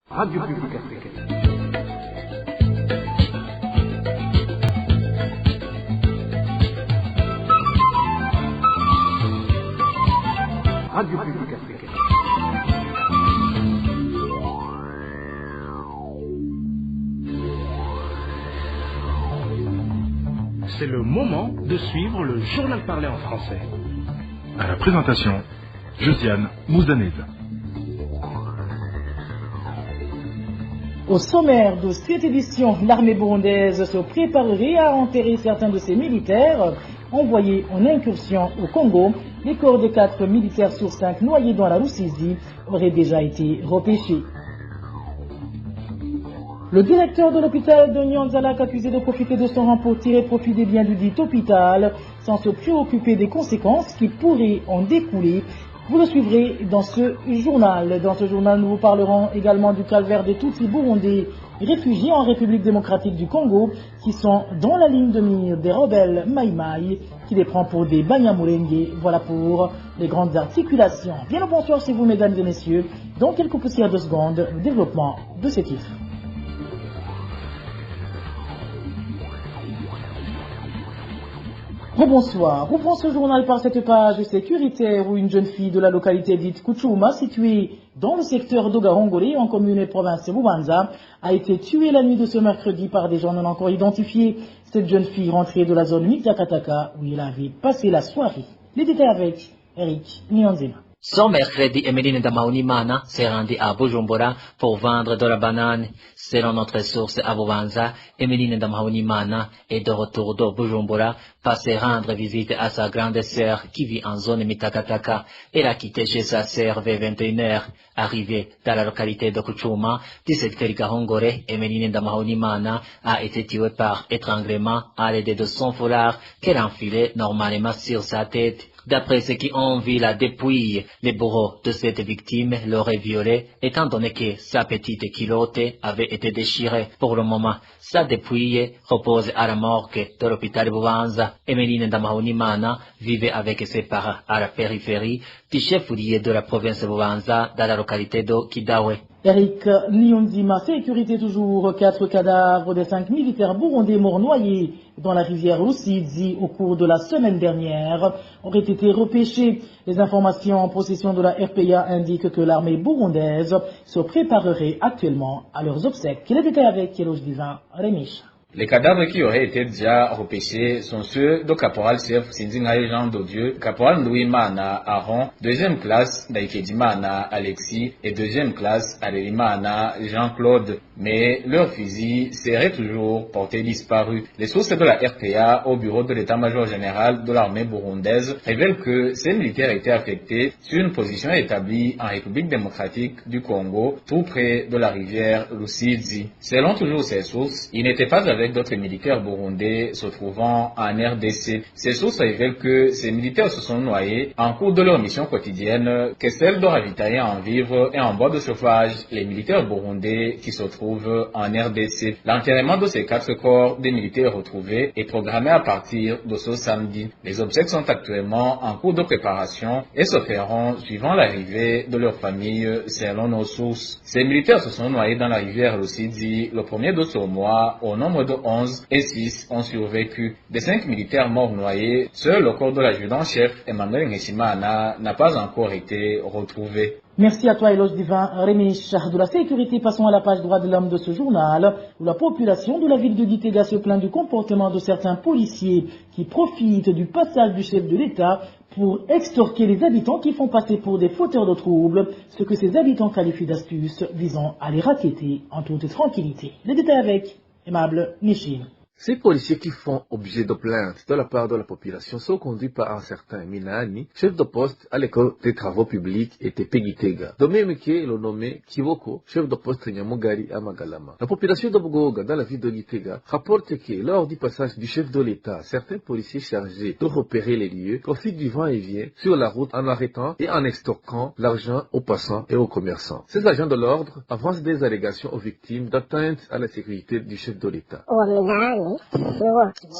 Radio Publique Africaine. Radio Publique Africaine. C'est le moment de suivre le journal parlé en français. À la présentation, Josiane Mouzanez. Au sommaire de cette édition, l'armée burundaise se préparerait à enterrer certains de ses militaires envoyés en incursion au Congo. Les corps de 4 militaires sur 5 noyés dans la Rusizi auraient déjà été repêchés. Le directeur de l'hôpital de Nyanzalak, accusé de profiter de son rang pour tirer profit des biens du dit hôpital sans se préoccuper des conséquences qui pourraient en découler. Vous le suivrez dans ce journal. Dans ce journal, nous vous parlerons également du calvaire des Tutsis burundais réfugiés en République démocratique du Congo qui sont dans la ligne de mire des rebelles Maï Maï qui les prend pour des Banyamulenge. Voilà pour les grandes articulations. Bien le bonsoir chez vous, mesdames et messieurs. Dans quelques poussières de secondes, le développement de ces titres. Bonsoir. Ouvrons ce journal par cette page sécuritaire où une jeune fille de la localité dite Kuchuma, située dans le secteur d'Ogarongole, en commune et province Bubanza, a été tuée la nuit de ce mercredi par des gens non encore identifiés. Cette jeune fille rentrait de la zone Mizakataka où elle avait passé la soirée. Les détails avec Eric Nionzema. Ce mercredi, Emeline Damaunimana s'est rendue à Bujumbura pour vendre de la banane. Selon notre source à Bubanza, Emeline Damaunimana est de retour de Bujumbura pour se rendre visite à sa grande sœur qui vit en zone Mitakataka. Elle a quitté chez sa sœur vers 21h. Arrivée dans la localité de Kuchuma, du secteur Gahongore, Emeline Damaunimana a été tuée par étranglement à l'aide de son foulard qu'elle enfilait normalement sur sa tête. D'après ceux qui ont vu la dépouille, les bourreaux de cette victime l'auraient violée, étant donné que sa petite culotte avait été déchirée. Pour le moment, sa dépouille repose à la morgue de l'hôpital Bubanza. Emeline Damaunimana vivait avec ses parents à la périphérie du chef-lieu de la province Bubanza dans la localité de Kidawe. Eric Nionzima, sécurité toujours, 4 cadavres des 5 militaires burundais morts noyés dans la rivière Rusizi au cours de la semaine dernière auraient été repêchés. Les informations en possession de la RPA indiquent que l'armée burundaise se préparerait actuellement à leurs obsèques. Les détails avec Eloge Divin Rémiche. Les cadavres qui auraient été déjà repêchés sont ceux de Caporal Chef Sinzingaye Jean Dodieu, Caporal Ndouimana Aaron, deuxième classe Daikedimana Alexis et deuxième classe Arelimana Jean-Claude. Mais leurs fusils seraient toujours portés disparus. Les sources de la RTA au bureau de l'état-major général de l'armée burundaise révèlent que ces militaires étaient affectés sur une position établie en République démocratique du Congo, tout près de la rivière Rusizi. Selon toujours ces sources, ils n'étaient pas avec d'autres militaires burundais se trouvant en RDC. Ces sources révèlent que ces militaires se sont noyés en cours de leur mission quotidienne, que celle de ravitailler en vivres et en bois de chauffage les militaires burundais qui se trouvent en RDC. L'enterrement de ces 4 corps des militaires retrouvés est programmé à partir de ce samedi. Les obsèques sont actuellement en cours de préparation et se feront suivant l'arrivée de leurs familles selon nos sources. Ces militaires se sont noyés dans la rivière Rusizi le 1er de ce mois au nombre de 11 et 6 ont survécu. Des 5 militaires morts noyés, seul le corps de l'adjudant-chef Emmanuel Ngesimana n'a pas encore été retrouvé. Merci à toi, Eloge Divin Rémiche. De la sécurité, passons à la page droit de l'homme de ce journal, où la population de la ville de Gitega se plaint du comportement de certains policiers qui profitent du passage du chef de l'État pour extorquer les habitants qui font passer pour des fauteurs de troubles, ce que ces habitants qualifient d'astuces visant à les raqueter en toute tranquillité. Les détails avec Aimable Nichine. Ces policiers qui font objet de plaintes de la part de la population sont conduits par un certain Minani, chef de poste à l'école des travaux publics et Tepegitega. De même que le nommé Kivoko, chef de poste Nyamugari à Magalama. La population de Bugoga dans la ville de Gitega rapporte que lors du passage du chef de l'État, certains policiers chargés de repérer les lieux profitent du va-et-vient sur la route en arrêtant et en extorquant l'argent aux passants et aux commerçants. Ces agents de l'ordre avancent des allégations aux victimes d'atteinte à la sécurité du chef de l'État.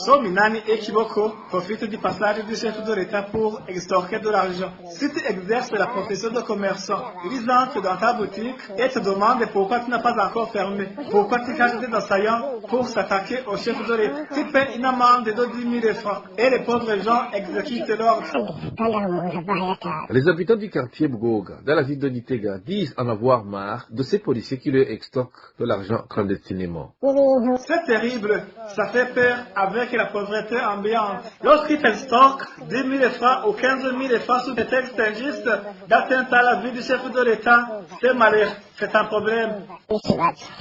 Sominani et Kiboko profitent du passage du chef de l'État pour extorquer de l'argent. Si tu exerces la profession de commerçant, ils entrent dans ta boutique et te demandent pourquoi tu n'as pas encore fermé. Pourquoi tu caches des assaillants pour s'attaquer au chef de l'État. Tu paies une amende de 10 000 francs et les pauvres gens exécutent l'ordre. Les habitants du quartier Bgoga, dans la ville de Nitega, disent en avoir marre de ces policiers qui leur extorquent de l'argent clandestinement. C'est terrible, ça fait peur avec la pauvreté ambiante. Lorsqu'ils t'extorquent 10 000 francs ou 15 000 francs sous prétexte injuste d'atteinte à la vie du chef de l'État, c'est malheur, c'est un problème.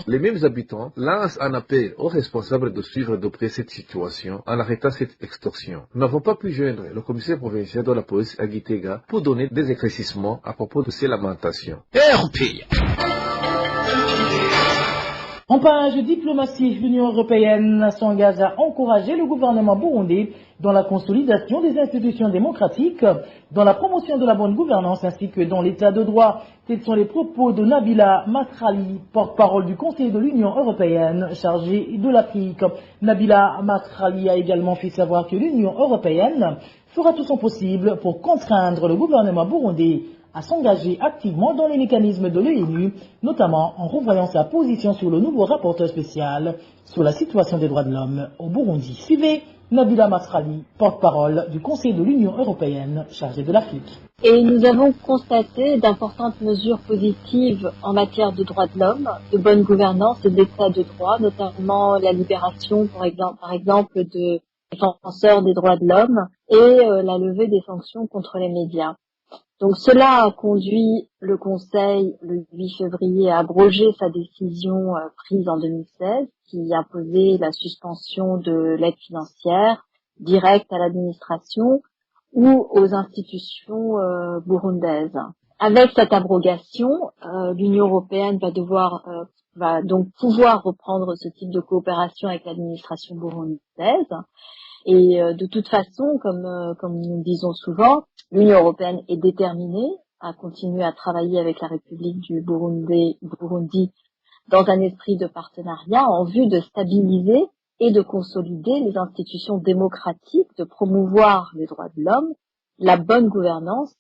Les mêmes habitants lancent un appel aux responsables de suivre de près cette situation en arrêtant cette extorsion. Nous n'avons pas pu joindre le commissaire provincial de la police à Gitega pour donner des éclaircissements à propos de ces lamentations. En page diplomatie, l'Union européenne s'engage à encourager le gouvernement burundais dans la consolidation des institutions démocratiques, dans la promotion de la bonne gouvernance ainsi que dans l'état de droit. Tels sont les propos de Nabila Makrali, porte-parole du Conseil de l'Union européenne chargée de l'Afrique. Nabila Makrali a également fait savoir que l'Union européenne fera tout son possible pour contraindre le gouvernement burundais à s'engager activement dans les mécanismes de l'ONU, notamment en revoyant sa position sur le nouveau rapporteur spécial sur la situation des droits de l'homme au Burundi. Suivez Nabila Makrali, porte-parole du Conseil de l'Union européenne chargé de l'Afrique. Et nous avons constaté d'importantes mesures positives en matière de droits de l'homme, de bonne gouvernance et d'état de droit, notamment la libération, par exemple, de défenseurs des droits de l'homme et la levée des sanctions contre les médias. Donc cela a conduit le Conseil le 8 février à abroger sa décision prise en 2016 qui imposait la suspension de l'aide financière directe à l'administration ou aux institutions burundaises. Avec cette abrogation, l'Union européenne va donc pouvoir reprendre ce type de coopération avec l'administration burundaise. Et de toute façon, comme nous disons souvent, l'Union européenne est déterminée à continuer à travailler avec la République du Burundi dans un esprit de partenariat en vue de stabiliser et de consolider les institutions démocratiques, de promouvoir les droits de l'homme, la bonne gouvernance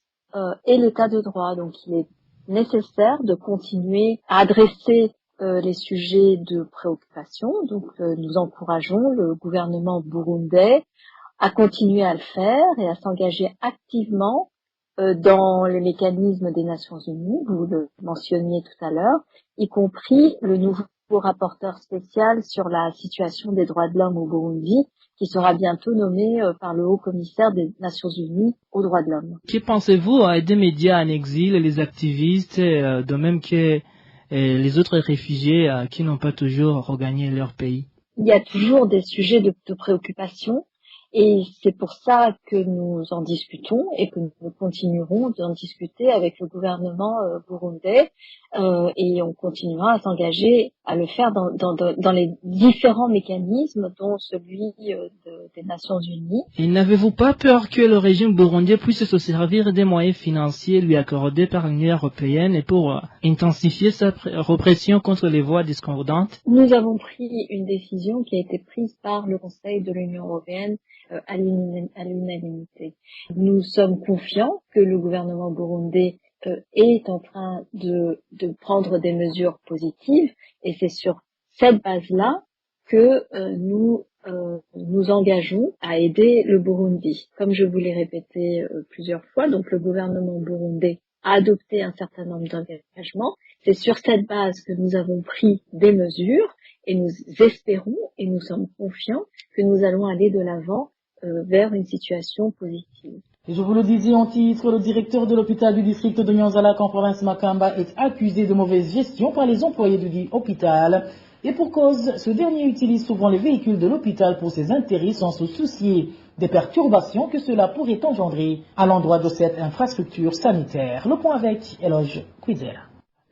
et l'état de droit. Donc il est nécessaire de continuer à adresser les sujets de préoccupation. Donc nous encourageons le gouvernement burundais à continuer à le faire et à s'engager activement dans les mécanismes des Nations Unies, vous le mentionniez tout à l'heure, y compris le nouveau rapporteur spécial sur la situation des droits de l'homme au Burundi, qui sera bientôt nommé par le haut commissaire des Nations Unies aux droits de l'homme. Que pensez-vous des médias en exil, les activistes, de même que les autres réfugiés qui n'ont pas toujours regagné leur pays? Il y a toujours des sujets de préoccupation. Et c'est pour ça que nous en discutons et que nous continuerons d'en discuter avec le gouvernement burundais et on continuera à s'engager à le faire dans les différents mécanismes, dont celui des Nations Unies. Et n'avez-vous pas peur que le régime burundais puisse se servir des moyens financiers lui accordés par l'Union européenne et pour intensifier sa répression contre les voix discordantes? Nous avons pris une décision qui a été prise par le Conseil de l'Union européenne à l'unanimité. Nous sommes confiants que le gouvernement burundais est en train de prendre des mesures positives et c'est sur cette base-là que nous engageons à aider le Burundi. Comme je vous l'ai répété plusieurs fois, donc le gouvernement burundais a adopté un certain nombre d'engagements. C'est sur cette base que nous avons pris des mesures et nous espérons et nous sommes confiants que nous allons aller de l'avant vers une situation positive. Et je vous le disais en titre, le directeur de l'hôpital du district de Nyanzalak en province Makamba est accusé de mauvaise gestion par les employés du dit hôpital. Et pour cause, ce dernier utilise souvent les véhicules de l'hôpital pour ses intérêts sans se soucier des perturbations que cela pourrait engendrer à l'endroit de cette infrastructure sanitaire. Le point avec Eloge Quizera.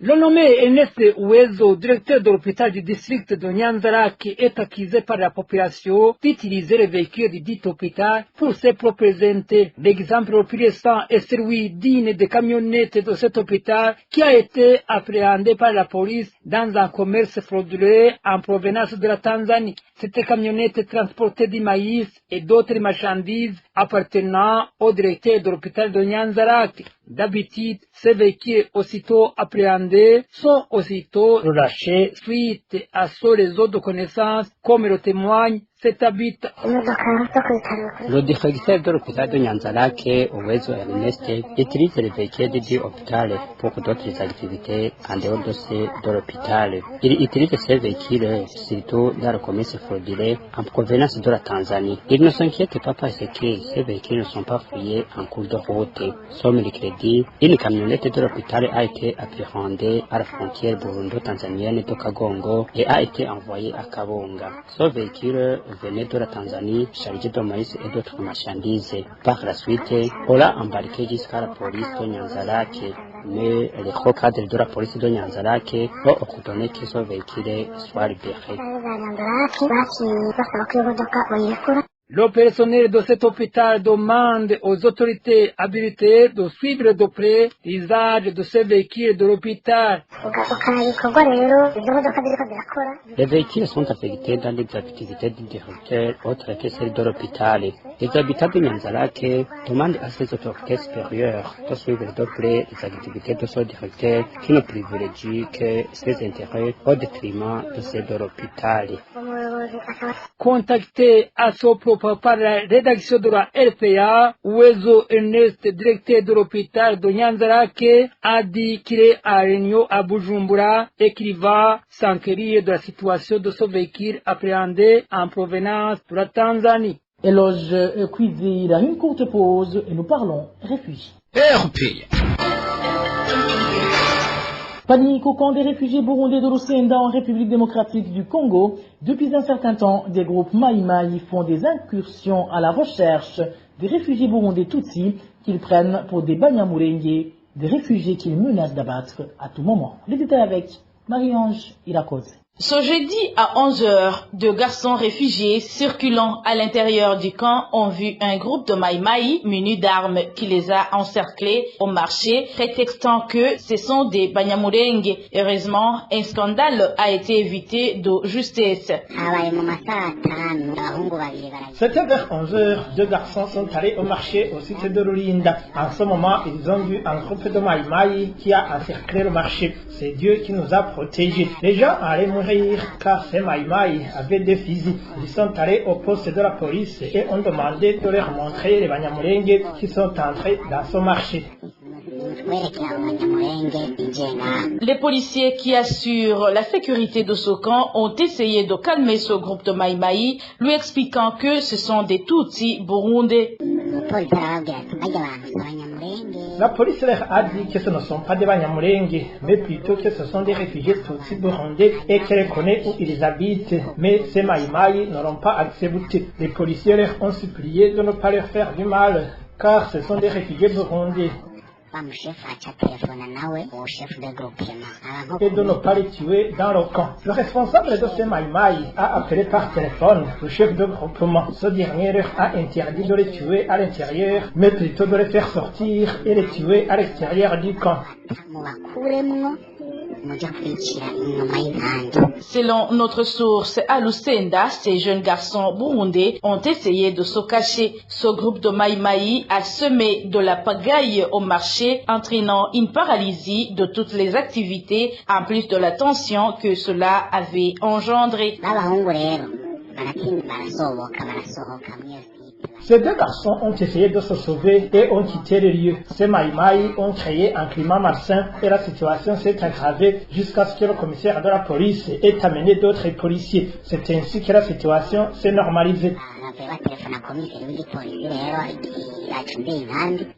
Le nommé Ernest Uwezo, directeur de l'hôpital du district de Nyanzarake, est accusé par la population d'utiliser les véhicules du dit hôpital pour ses propres intérêts. L'exemple le plus récent est celui d'une des camionnettes de cet hôpital qui a été appréhendée par la police dans un commerce frauduleux en provenance de la Tanzanie. Cette camionnette transportait du maïs et d'autres marchandises appartenant au directeur de l'hôpital de Nyanzarake. D'habitude, ces véhicules aussitôt appréhendés sont aussitôt relâchés suite à ce réseau de connaissances, comme le témoigne cet habitant. Le directeur de l'hôpital de Nyanzarake, Uwezo Ernest, utilise les véhicules du hôpital pour d'autres activités en dehors de l'hôpital. Il utilise ces véhicules surtout dans le commerce frauduleux en provenance de la Tanzanie. Il ne s'inquiète pas parce que ces véhicules ne sont pas fouillés en cours de route. Somme le crédit, une camionnette de l'hôpital a été appréhendée à la frontière burundo-tanzanienne de Kagongo et a été envoyée à Kabonga. Ce véhicule venait de la Tanzanie, chargé de maïs et d'autres marchandises. Par la suite, on l'a embarqué jusqu'à la police de Nyanzarake. Mais les hauts cadres de la police de Nyanzarake ont ordonné que ce véhicule soit libéré. Le personnel de cet hôpital demande aux autorités habilitées de suivre de près l'usage de ces véhicules de l'hôpital. Les véhicules sont affectés dans les activités du directeur autres que celles de l'hôpital. Les habitants de Nyanzarake demandent à ces autorités supérieures de suivre de près les activités de ce directeur qui ne privilégie que ses intérêts au détriment de ceux de l'hôpital. Contacté à ce propos par la rédaction de la RPA, Uwezo Ernest, directeur de l'hôpital de Nyanzarake, a dit qu'il est à réunion à Bujumbura et qu'il va s'enquérir de la situation de ce véhicule appréhendé en provenance de la Tanzanie. Éloge Kwizé, il a une courte pause et nous parlons réfugiés. Panique au camp des réfugiés burundais de Lusenda en République démocratique du Congo. Depuis un certain temps, des groupes Maïmaï font des incursions à la recherche des réfugiés burundais Tutsis qu'ils prennent pour des Banyamulenge, des réfugiés qu'ils menacent d'abattre à tout moment. Les détails avec Marie-Ange Irakoze. Ce jeudi à 11h, deux garçons réfugiés circulant à l'intérieur du camp ont vu un groupe de Maïmaï munis d'armes qui les a encerclés au marché, prétextant que ce sont des Banyamulenge. Heureusement, un scandale a été évité de justesse. C'était vers 11h, deux garçons sont allés au marché au site de Lulinda. En ce moment, ils ont vu un groupe de Maïmaï qui a encerclé le marché. C'est Dieu qui nous a protégés. Les gens allaient mourir car ces Maïmaï avaient des fusils. Ils sont allés au poste de la police et ont demandé de leur montrer les Banyamulenge qui sont entrés dans ce marché. Les policiers qui assurent la sécurité de ce camp ont essayé de calmer ce groupe de Maïmaï, lui expliquant que ce sont des Tutsis burundais. La police leur a dit que ce ne sont pas des Banyamulenge, mais plutôt que ce sont des réfugiés Tutsis burundais et qu'elle connaît où ils habitent. Mais ces Maïmaï n'auront pas accepté. Les policiers leur ont supplié de ne pas leur faire du mal, car ce sont des réfugiés burundais. Et de ne pas les tuer dans le camp. Le responsable de ces Maïmaï a appelé par téléphone le chef de groupement. Ce dernier leur a interdit de les tuer à l'intérieur, mais plutôt de les faire sortir et les tuer à l'extérieur du camp. Selon notre source à Lusenda, ces jeunes garçons burundais ont essayé de se cacher. Ce groupe de Maïmaï a semé de la pagaille au marché, entraînant une paralysie de toutes les activités, en plus de la tension que cela avait engendré. Ces deux garçons ont essayé de se sauver et ont quitté le lieu. Ces Maïmaï ont créé un climat malsain et la situation s'est aggravée jusqu'à ce que le commissaire de la police ait amené d'autres policiers. C'est ainsi que la situation s'est normalisée.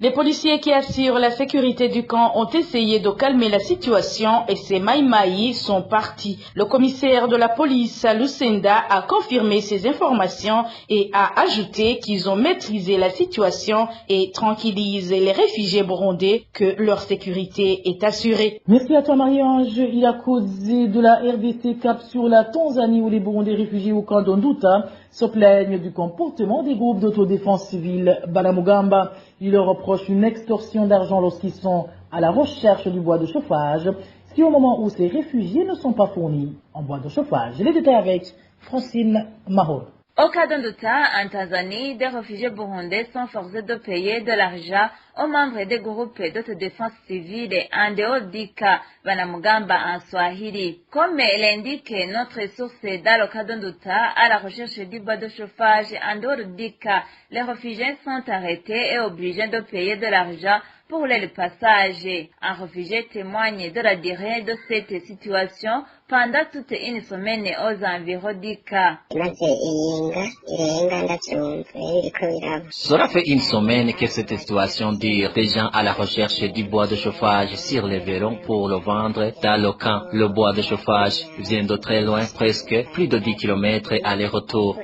Les policiers qui assurent la sécurité du camp ont essayé de calmer la situation et ces Maïmaï sont partis. Le commissaire de la police à Lusenda a confirmé ces informations et a ajouté qu'ils ont maîtrisé la situation et tranquillisent les réfugiés burundais que leur sécurité est assurée. Merci à toi Marie-Ange. Il a causé de la RDC cap sur la Tanzanie où les Burundais réfugiés au camp d'Onduta se plaignent du comportement des groupes d'autodéfense civile Banamugamba. Il leur reproche une extorsion d'argent lorsqu'ils sont à la recherche du bois de chauffage, si au moment où ces réfugiés ne sont pas fournis en bois de chauffage. Les détails avec Francine Mahol. Au cas d'Onduta, en Tanzanie, des réfugiés burundais sont forcés de payer de l'argent aux membres des groupes d'autodéfense civile en dehors d'Ika, Banamugamba en Swahili. Comme l'indique notre source dans le cas d'Onduta, à la recherche du bois de chauffage en dehors d'Ika, les réfugiés sont arrêtés et obligés de payer de l'argent pour le passage. Un réfugié témoigne de la durée de cette situation pendant toute une semaine aux environs d'Ika. Cela fait une semaine que cette situation dure. Des gens à la recherche du bois de chauffage sur les verrons pour le vendre dans le camp. Le bois de chauffage vient de très loin, presque plus de 10 km aller-retour.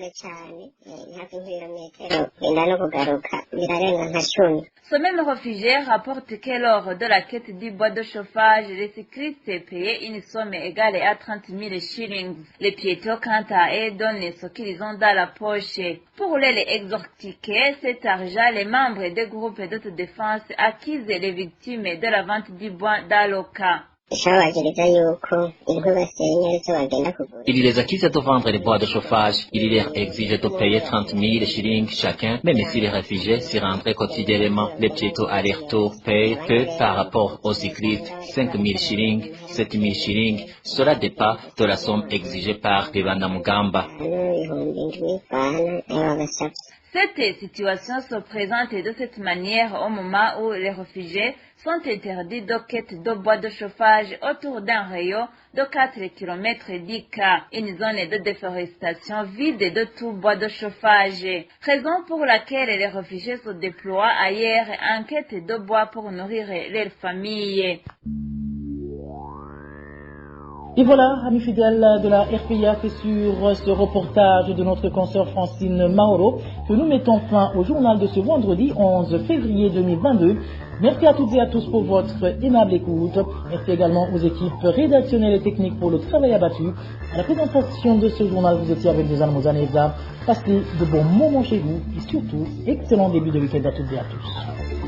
Ce même réfugié rapporte que lors de la quête du bois de chauffage, les cyclistes payaient une somme égale à 30 000 shillings. Les piétons, quant à eux, donnent ce qu'ils ont dans la poche. Pour les extorquer cet argent, les membres des groupes d'autodéfense accusent les victimes de la vente du bois dans le cas. Il les accuse de vendre les bois de chauffage. Il leur exige de payer 30 000 shillings chacun, même si les réfugiés s'y rendraient quotidiennement. Les piétons aller-retour payent peu par rapport aux cyclistes, 5 000 shillings, 7 000 shillings. Cela dépend de la somme exigée par les Banamugamba. Cette situation se présente de cette manière au moment où les réfugiés sont interdits de quête de bois de chauffage autour d'un rayon de 4 km d'Ika, une zone de déforestation vide de tout bois de chauffage, raison pour laquelle les réfugiés se déploient ailleurs en quête de bois pour nourrir leurs familles. Et voilà, amis fidèles de la RPA, c'est sur ce reportage de notre consoeur Francine Mauro que nous mettons fin au journal de ce vendredi 11 février 2022. Merci à toutes et à tous pour votre aimable écoute. Merci également aux équipes rédactionnelles et techniques pour le travail abattu. À la présentation de ce journal, vous étiez avec Josiane Mouzaneza. Passez de bons moments chez vous et surtout, excellent début de week-end à toutes et à tous.